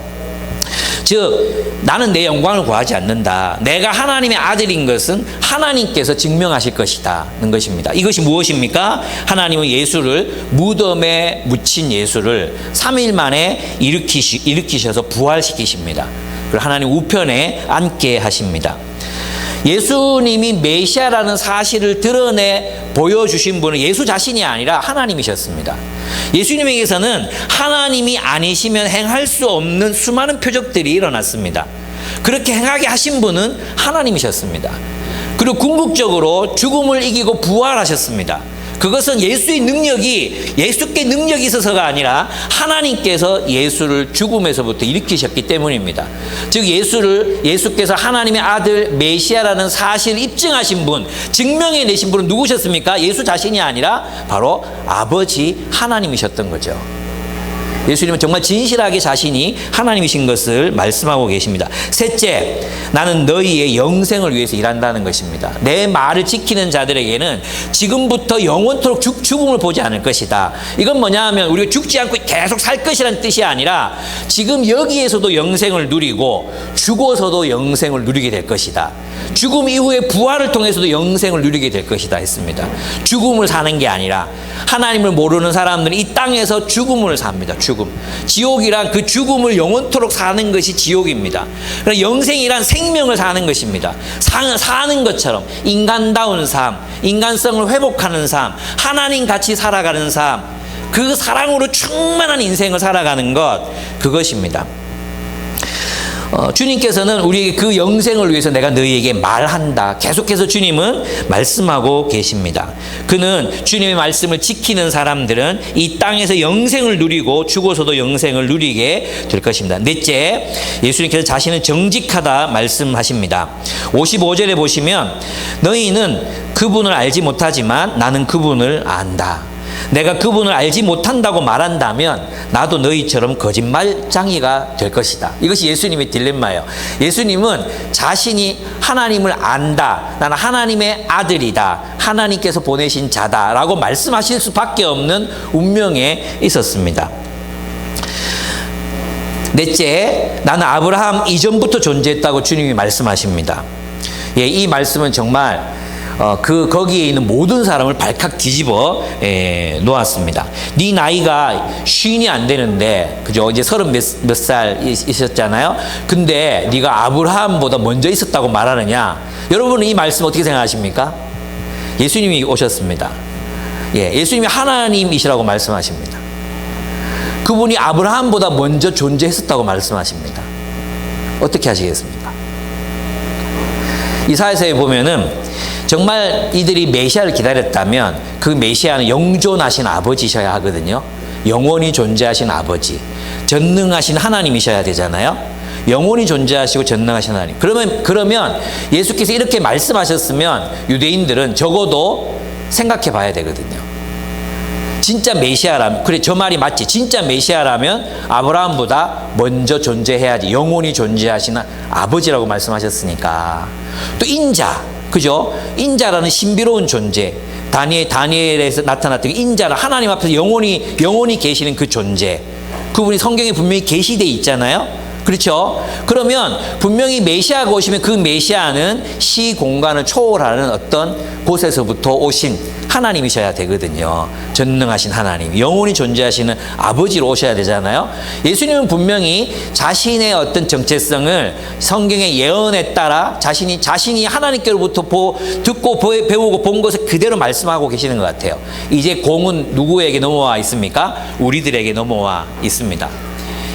즉, 나는 내 영광을 구하지 않는다. 내가 하나님의 아들인 것은 하나님께서 증명하실 것이다는 것입니다. 이것이 무엇입니까? 하나님은 예수를, 무덤에 묻힌 예수를 3일 만에 일으키셔서 부활시키십니다. 그리고 하나님 우편에 앉게 하십니다. 예수님이 메시아라는 사실을 보여주신 분은 예수 자신이 아니라 하나님이셨습니다. 예수님에게서는 하나님이 아니시면 행할 수 없는 수많은 표적들이 일어났습니다. 그렇게 행하게 하신 분은 하나님이셨습니다. 그리고 궁극적으로 죽음을 이기고 부활하셨습니다. 그것은 예수께 능력이 있어서가 아니라 하나님께서 예수를 죽음에서부터 일으키셨기 때문입니다. 즉 예수께서 하나님의 아들 메시아라는 사실을 입증하신 분, 증명해내신 분은 누구셨습니까? 예수 자신이 아니라 바로 아버지 하나님이셨던 거죠. 예수님은 정말 진실하게 자신이 하나님이신 것을 말씀하고 계십니다. 셋째, 나는 너희의 영생을 위해서 일한다는 것입니다. 내 말을 지키는 자들에게는 지금부터 영원토록 죽음을 보지 않을 것이다. 이건 뭐냐 하면 우리가 죽지 않고 계속 살 것이라는 뜻이 아니라 지금 여기에서도 영생을 누리고 죽어서도 영생을 누리게 될 것이다. 죽음 이후에 부활을 통해서도 영생을 누리게 될 것이다 했습니다. 죽음을 사는 게 아니라 하나님을 모르는 사람들은 이 땅에서 죽음을 삽니다. 지옥이란 그 죽음을 영원토록 사는 것이 지옥입니다. 그러나 영생이란 생명을 사는 것입니다. 사는 것처럼 인간다운 삶, 인간성을 회복하는 삶, 하나님 같이 살아가는 삶, 그 사랑으로 충만한 인생을 살아가는 것, 그것입니다. 주님께서는 우리에게 그 영생을 위해서 내가 너희에게 말한다. 계속해서 주님은 말씀하고 계십니다. 그는 주님의 말씀을 지키는 사람들은 이 땅에서 영생을 누리고 죽어서도 영생을 누리게 될 것입니다. 넷째, 예수님께서 자신은 정직하다 말씀하십니다. 55절에 보시면 너희는 그분을 알지 못하지만 나는 그분을 안다. 내가 그분을 알지 못한다고 말한다면 나도 너희처럼 거짓말장이가 될 것이다. 이것이 예수님의 딜레마예요. 예수님은 자신이 하나님을 안다. 나는 하나님의 아들이다. 하나님께서 보내신 자다. 라고 말씀하실 수밖에 없는 운명에 있었습니다. 넷째, 나는 아브라함 이전부터 존재했다고 주님이 말씀하십니다. 예, 이 말씀은 정말 거기에 있는 모든 사람을 발칵 뒤집어 놓았습니다. 네 나이가 50이 안 되는데, 그죠? 이제 30 몇 살 있었잖아요. 근데 네가 아브라함보다 먼저 있었다고 말하느냐? 여러분은 이 말씀 어떻게 생각하십니까? 예수님이 오셨습니다. 예, 예수님이 하나님이시라고 말씀하십니다. 그분이 아브라함보다 먼저 존재했었다고 말씀하십니다. 어떻게 하시겠습니까? 이사야서에 보면은 정말 이들이 메시아를 기다렸다면 그 메시아는 영존하신 아버지셔야 하거든요. 영원히 존재하신 아버지, 전능하신 하나님이셔야 되잖아요. 영원히 존재하시고 전능하신 하나님. 그러면 예수께서 이렇게 말씀하셨으면 유대인들은 적어도 생각해 봐야 되거든요. 진짜 메시아라면, 그래, 저 말이 맞지. 진짜 메시아라면 아브라함보다 먼저 존재해야지. 영원히 존재하시는 아버지라고 말씀하셨으니까. 또 인자, 그죠? 인자라는 신비로운 존재. 다니엘에서 나타났던 인자라, 하나님 앞에서 영원히 계시는 그 존재. 그분이 성경에 분명히 계시되어 있잖아요. 그렇죠? 그러면 분명히 메시아가 오시면 그 메시아는 시 공간을 초월하는 어떤 곳에서부터 오신 하나님이셔야 되거든요. 전능하신 하나님, 영원히 존재하시는 아버지로 오셔야 되잖아요. 예수님은 분명히 자신의 어떤 정체성을 성경의 예언에 따라 자신이 하나님께로부터 듣고 배우고 본 것을 그대로 말씀하고 계시는 것 같아요. 이제 공은 누구에게 넘어와 있습니까? 우리들에게 넘어와 있습니다.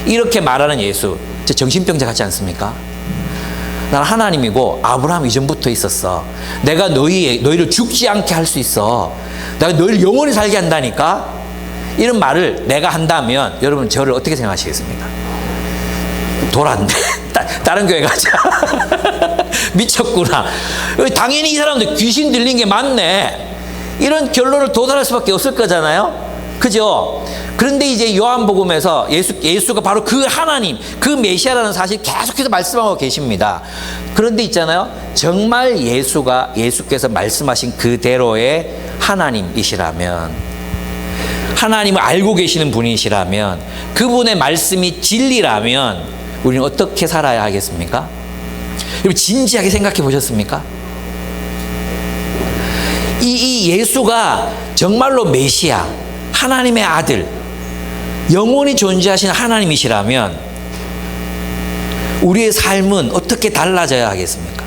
이렇게 말하는 예수, 정신병자 같지 않습니까? 난 하나님이고 아브라함 이전부터 있었어. 내가 너희를 죽지 않게 할 수 있어. 내가 너희를 영원히 살게 한다니까. 이런 말을 내가 한다면 여러분 저를 어떻게 생각하시겠습니까? 돌았네. 다른 교회 가자. 미쳤구나. 당연히 이 사람들 귀신 들린 게 맞네. 이런 결론을 도달할 수밖에 없을 거잖아요. 그죠? 그런데 이제 요한복음에서 예수가 바로 그 하나님, 그 메시아라는 사실 계속해서 말씀하고 계십니다. 그런데 있잖아요. 정말 예수께서 말씀하신 그대로의 하나님이시라면, 하나님을 알고 계시는 분이시라면, 그분의 말씀이 진리라면 우리는 어떻게 살아야 하겠습니까? 여러분 진지하게 생각해 보셨습니까? 이 예수가 정말로 메시아, 하나님의 아들, 영원히 존재하시는 하나님이시라면 우리의 삶은 어떻게 달라져야 하겠습니까?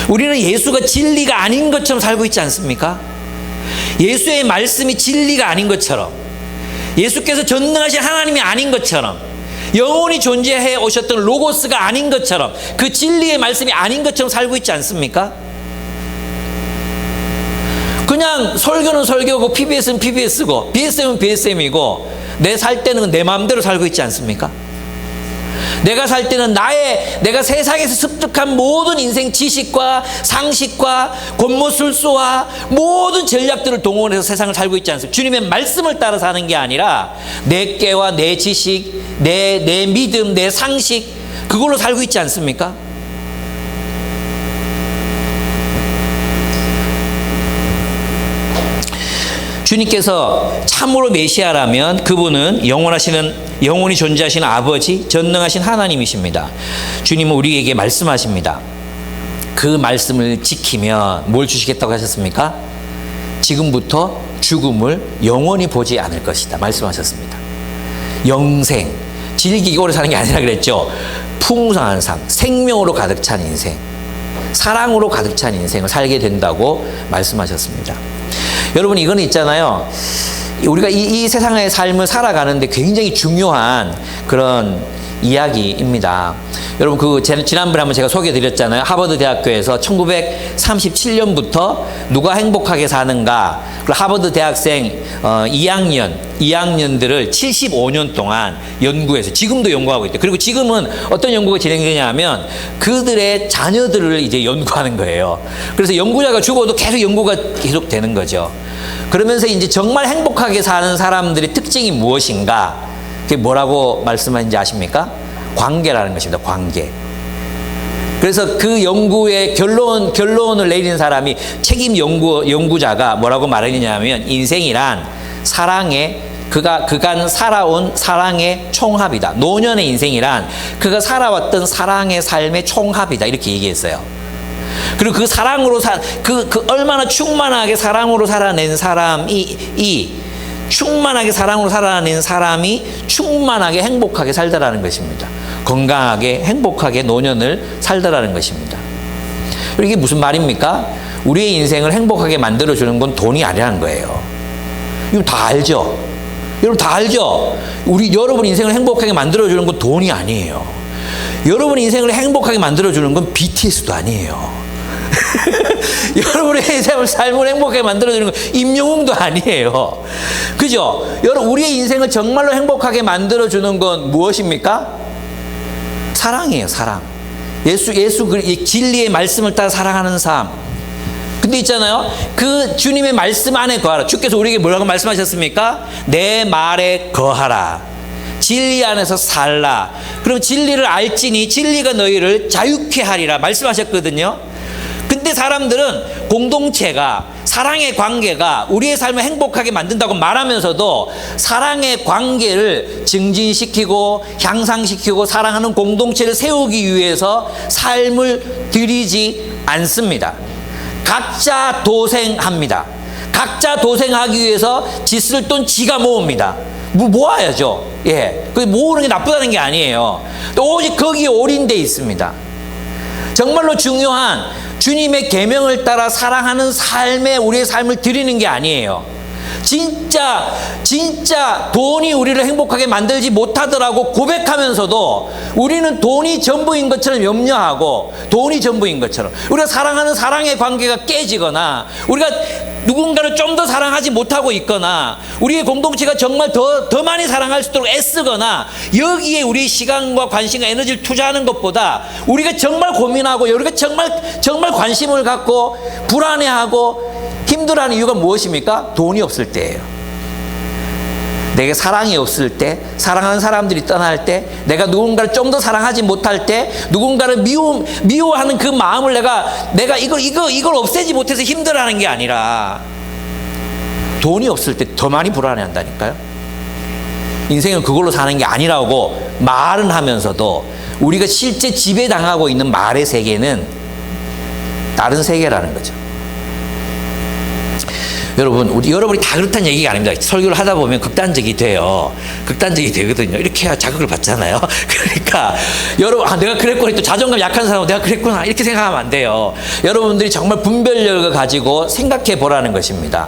우리는 예수가 진리가 아닌 것처럼 살고 있지 않습니까? 예수의 말씀이 진리가 아닌 것처럼, 예수께서 전능하신 하나님이 아닌 것처럼, 영원히 존재해 오셨던 로고스가 아닌 것처럼, 그 진리의 말씀이 아닌 것처럼 살고 있지 않습니까? 그냥 설교는 설교고 PBS는 PBS고 BSM은 BSM이고 내 살 때는 내 마음대로 살고 있지 않습니까? 내가 살 때는 내가 세상에서 습득한 모든 인생 지식과 상식과 권모술수와 모든 전략들을 동원해서 세상을 살고 있지 않습니까? 주님의 말씀을 따라 사는 게 아니라 내 깨와 내 지식, 내 믿음, 내 상식, 그걸로 살고 있지 않습니까? 주님께서 참으로 메시아라면 그분은 영원히 존재하시는 아버지, 전능하신 하나님이십니다. 주님은 우리에게 말씀하십니다. 그 말씀을 지키면 뭘 주시겠다고 하셨습니까? 지금부터 죽음을 영원히 보지 않을 것이다 말씀하셨습니다. 영생, 질기게 오래 사는 게 아니라 그랬죠. 풍성한 삶, 생명으로 가득 찬 인생, 사랑으로 가득 찬 인생을 살게 된다고 말씀하셨습니다. 여러분 이거는 있잖아요. 우리가 이 세상의 삶을 살아가는데 굉장히 중요한 그런 이야기입니다. 여러분 지난번에 한번 제가 소개해드렸잖아요. 하버드 대학교에서 1937년부터 누가 행복하게 사는가, 그 하버드 대학생 2학년들을 75년 동안 연구해서 지금도 연구하고 있대요. 그리고 지금은 어떤 연구가 진행되냐면 그들의 자녀들을 이제 연구하는 거예요. 그래서 연구자가 죽어도 계속 연구가 계속 되는 거죠. 그러면서 이제 정말 행복하게 사는 사람들의 특징이 무엇인가? 그게 뭐라고 말씀하는지 아십니까? 관계라는 것입니다. 관계. 그래서 그 연구의 결론을 내리는 사람이 책임 연구자가 뭐라고 말했냐면 인생이란 사랑의 그간 살아온 사랑의 총합이다. 노년의 인생이란 그가 살아왔던 사랑의 삶의 총합이다. 이렇게 얘기했어요. 그리고 그 사랑으로 얼마나 충만하게 사랑으로 살아낸 충만하게 사랑으로 살아낸 사람이 충만하게 행복하게 살다라는 것입니다. 건강하게 행복하게 노년을 살다라는 것입니다. 이게 무슨 말입니까? 우리의 인생을 행복하게 만들어주는 건 돈이 아니라는 거예요. 이거 다 알죠? 여러분 다 알죠? 여러분 인생을 행복하게 만들어주는 건 돈이 아니에요. 여러분 인생을 행복하게 만들어주는 건 BTS도 아니에요. 여러분의 삶을 행복하게 만들어주는 건 임영웅도 아니에요. 그죠? 여러분, 우리의 인생을 정말로 행복하게 만들어주는 건 무엇입니까? 사랑이에요, 사랑. 예수 진리의 말씀을 따라 사랑하는 삶. 근데 있잖아요. 그 주님의 말씀 안에 거하라. 주께서 우리에게 뭐라고 말씀하셨습니까? 내 말에 거하라. 진리 안에서 살라. 그럼 진리를 알지니 진리가 너희를 자유케 하리라 말씀하셨거든요. 근데 사람들은 공동체가 사랑의 관계가 우리의 삶을 행복하게 만든다고 말하면서도 사랑의 관계를 증진시키고 향상시키고 사랑하는 공동체를 세우기 위해서 삶을 들이지 않습니다. 각자 도생합니다. 각자 도생하기 위해서 짓을 돈 지가 모읍니다. 모아야죠. 예, 그 모으는 게 나쁘다는 게 아니에요. 또 오직 거기에 올인돼 있습니다. 정말로 중요한 주님의 계명을 따라 사랑하는 삶에 우리의 삶을 드리는 게 아니에요. 진짜 돈이 우리를 행복하게 만들지 못하더라고 고백하면서도 우리는 돈이 전부인 것처럼 염려하고 돈이 전부인 것처럼 우리가 사랑하는 사랑의 관계가 깨지거나 우리가 누군가를 좀 더 사랑하지 못하고 있거나 우리의 공동체가 정말 더 많이 사랑할 수 있도록 애쓰거나 여기에 우리 시간과 관심과 에너지를 투자하는 것보다 우리가 정말 고민하고 우리가 정말 관심을 갖고 불안해하고 힘들어하는 이유가 무엇입니까? 돈이 없을 때예요. 내게 사랑이 없을 때, 사랑하는 사람들이 떠날 때, 내가 누군가를 좀 더 사랑하지 못할 때, 누군가를 미워하는 그 마음을 내가 이걸 없애지 못해서 힘들어하는 게 아니라 돈이 없을 때 더 많이 불안해한다니까요. 인생은 그걸로 사는 게 아니라고 말은 하면서도 우리가 실제 지배당하고 있는 말의 세계는 다른 세계라는 거죠. 여러분이 다 그렇다는 얘기가 아닙니다. 설교를 하다 보면 극단적이 돼요. 극단적이 되거든요. 이렇게 해야 자극을 받잖아요. 그러니까 여러분, 내가 그랬구나. 또 자존감 약한 사람은 내가 그랬구나. 이렇게 생각하면 안 돼요. 여러분들이 정말 분별력을 가지고 생각해 보라는 것입니다.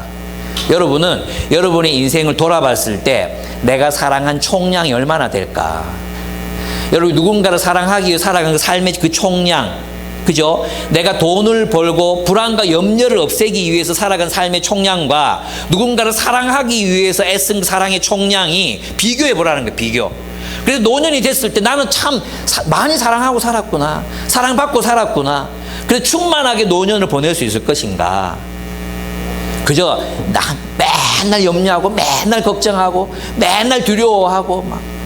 여러분은 여러분의 인생을 돌아봤을 때 내가 사랑한 총량이 얼마나 될까? 여러분 누군가를 사랑하기 위해 살아가는 삶의 그 총량, 그죠? 내가 돈을 벌고 불안과 염려를 없애기 위해서 살아간 삶의 총량과 누군가를 사랑하기 위해서 애쓴 사랑의 총량이 비교해 보라는 거예요. 비교. 그래서 노년이 됐을 때 나는 참 많이 사랑하고 살았구나. 사랑받고 살았구나. 그래서 충만하게 노년을 보낼 수 있을 것인가. 그저 나 맨날 염려하고 맨날 걱정하고 맨날 두려워하고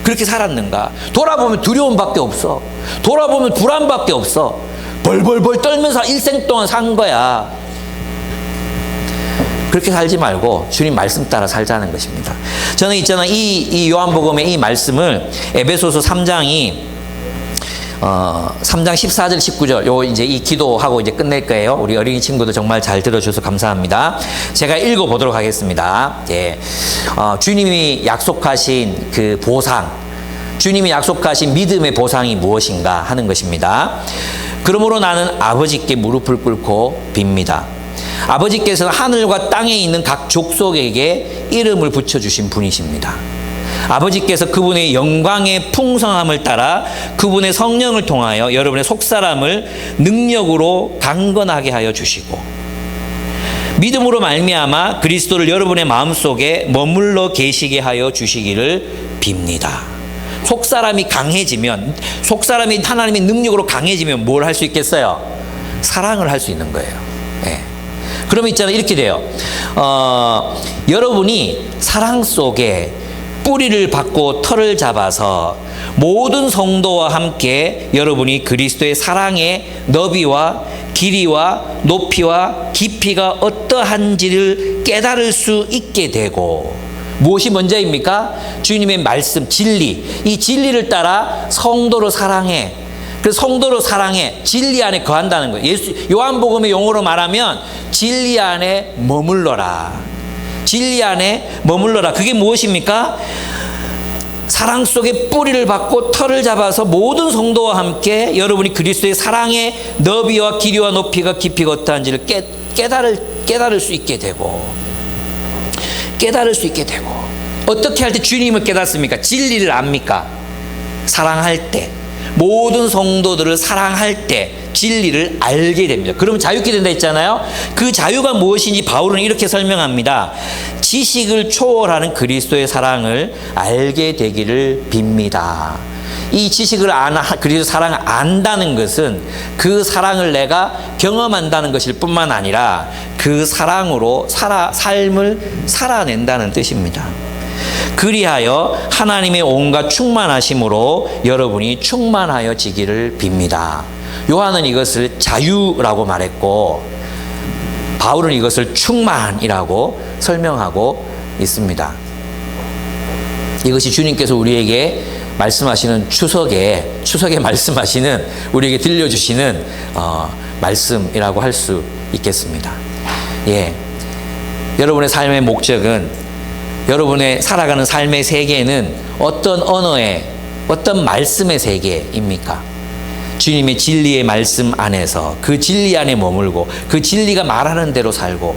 그렇게 살았는가? 돌아보면 두려움밖에 없어. 돌아보면 불안밖에 없어. 벌벌벌 떨면서 일생 동안 산 거야. 그렇게 살지 말고 주님 말씀 따라 살자는 것입니다. 저는 이 요한복음의 이 말씀을 에베소서 3장이 3장 14절 19절 요 이제 이 기도하고 이제 끝낼 거예요. 우리 어린이 친구들 정말 잘 들어주셔서 감사합니다. 제가 읽어 보도록 하겠습니다. 예. 주님이 약속하신 그 보상, 주님이 약속하신 믿음의 보상이 무엇인가 하는 것입니다. 그러므로 나는 아버지께 무릎을 꿇고 빕니다. 아버지께서는 하늘과 땅에 있는 각 족속에게 이름을 붙여주신 분이십니다. 아버지께서 그분의 영광의 풍성함을 따라 그분의 성령을 통하여 여러분의 속사람을 능력으로 강건하게 하여 주시고 믿음으로 말미암아 그리스도를 여러분의 마음속에 머물러 계시게 하여 주시기를 빕니다. 속사람이 강해지면, 속사람이 하나님의 능력으로 강해지면 뭘 할 수 있겠어요? 사랑을 할 수 있는 거예요. 예. 그러면 있잖아요, 이렇게 돼요. 여러분이 사랑 속에 뿌리를 받고 털을 잡아서 모든 성도와 함께 여러분이 그리스도의 사랑의 너비와 길이와 높이와 깊이가 어떠한지를 깨달을 수 있게 되고, 무엇이 먼저입니까? 주님의 말씀, 진리. 이 진리를 따라 성도를 사랑해. 그래서 성도를 사랑해. 진리 안에 거한다는 거예요. 요한복음의 용어로 말하면 진리 안에 머물러라. 진리 안에 머물러라. 그게 무엇입니까? 사랑 속에 뿌리를 받고 털을 잡아서 모든 성도와 함께 여러분이 그리스도의 사랑의 너비와 길이와 높이가 깊이가 어떠한지를 깨달을 수 있게 되고, 깨달을 수 있게 되고, 어떻게 할 때 주님을 깨닫습니까? 진리를 압니까? 사랑할 때, 모든 성도들을 사랑할 때 진리를 알게 됩니다. 그러면 자유케 된다 했잖아요. 그 자유가 무엇인지 바울은 이렇게 설명합니다. 지식을 초월하는 그리스도의 사랑을 알게 되기를 빕니다. 이 지식을 그리스도 사랑을 안다는 것은 그 사랑을 내가 경험한다는 것일 뿐만 아니라 그 사랑으로 삶을 살아낸다는 뜻입니다. 그리하여 하나님의 온갖 충만하심으로 여러분이 충만하여지기를 빕니다. 요한은 이것을 자유라고 말했고 바울은 이것을 충만이라고 설명하고 있습니다. 이것이 주님께서 우리에게 말씀하시는 추석에 말씀하시는, 우리에게 들려주시는 말씀이라고 할 수 있겠습니다. 예, 여러분의 삶의 목적은, 여러분의 살아가는 삶의 세계는 어떤 언어의, 어떤 말씀의 세계입니까? 주님의 진리의 말씀 안에서 그 진리 안에 머물고 그 진리가 말하는 대로 살고,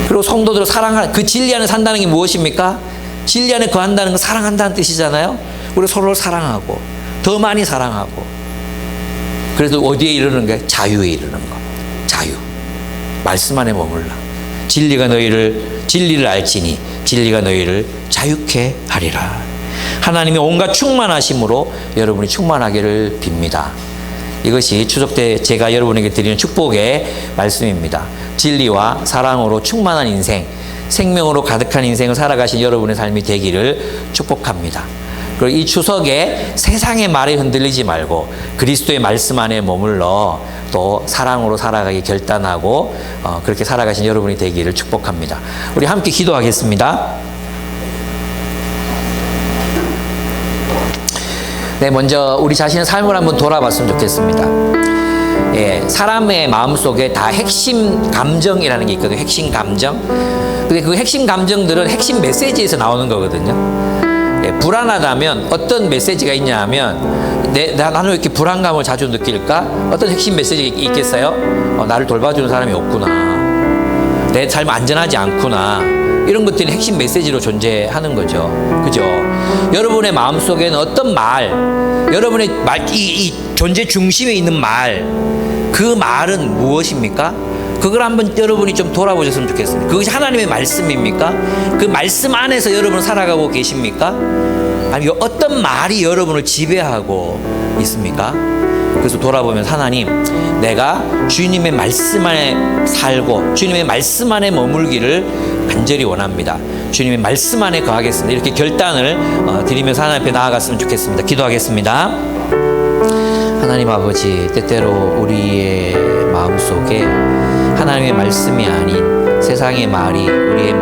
그리고 성도들을 사랑하는, 그 진리 안에 산다는 게 무엇입니까? 진리 안에 거한다는 건 사랑한다는 뜻이잖아요. 우리 서로를 사랑하고 더 많이 사랑하고, 그래서 어디에 이르는 거예요? 자유에 이르는 거. 자유. 말씀 안에 머물라. 진리를 알지니 진리가 너희를 자유케 하리라. 하나님의 온갖 충만하심으로 여러분이 충만하기를 빕니다. 이것이 추석 때 제가 여러분에게 드리는 축복의 말씀입니다. 진리와 사랑으로 충만한 인생, 생명으로 가득한 인생을 살아가신 여러분의 삶이 되기를 축복합니다. 그리고 이 추석에 세상의 말에 흔들리지 말고 그리스도의 말씀 안에 머물러 또 사랑으로 살아가기 결단하고 그렇게 살아가신 여러분이 되기를 축복합니다. 우리 함께 기도하겠습니다. 네, 먼저 우리 자신의 삶을 한번 돌아봤으면 좋겠습니다. 예, 사람의 마음속에 다 핵심 감정이라는 게 있거든요. 핵심 감정. 근데 그 핵심 감정들은 핵심 메시지에서 나오는 거거든요. 예, 불안하다면 어떤 메시지가 있냐 하면, 나는 왜 이렇게 불안감을 자주 느낄까? 어떤 핵심 메시지가 있겠어요? 나를 돌봐주는 사람이 없구나. 내 삶 안전하지 않구나. 이런 것들이 핵심 메시지로 존재하는 거죠. 그죠? 여러분의 마음속에는 어떤 말, 여러분의 이 존재 중심에 있는 말, 그 말은 무엇입니까? 그걸 한번 여러분이 좀 돌아보셨으면 좋겠습니다. 그것이 하나님의 말씀입니까? 그 말씀 안에서 여러분 살아가고 계십니까? 아니면 어떤 말이 여러분을 지배하고 있습니까? 그래서 돌아보면 하나님, 내가 주님의 말씀 안에 살고 주님의 말씀 안에 머물기를 간절히 원합니다. 주님의 말씀 안에 거하겠습니다. 이렇게 결단을 드리면서 하나님 앞에 나아갔으면 좋겠습니다. 기도하겠습니다. 하나님 아버지, 때때로 우리의 마음속에 하나님의 말씀이 아닌 세상의 말이 우리의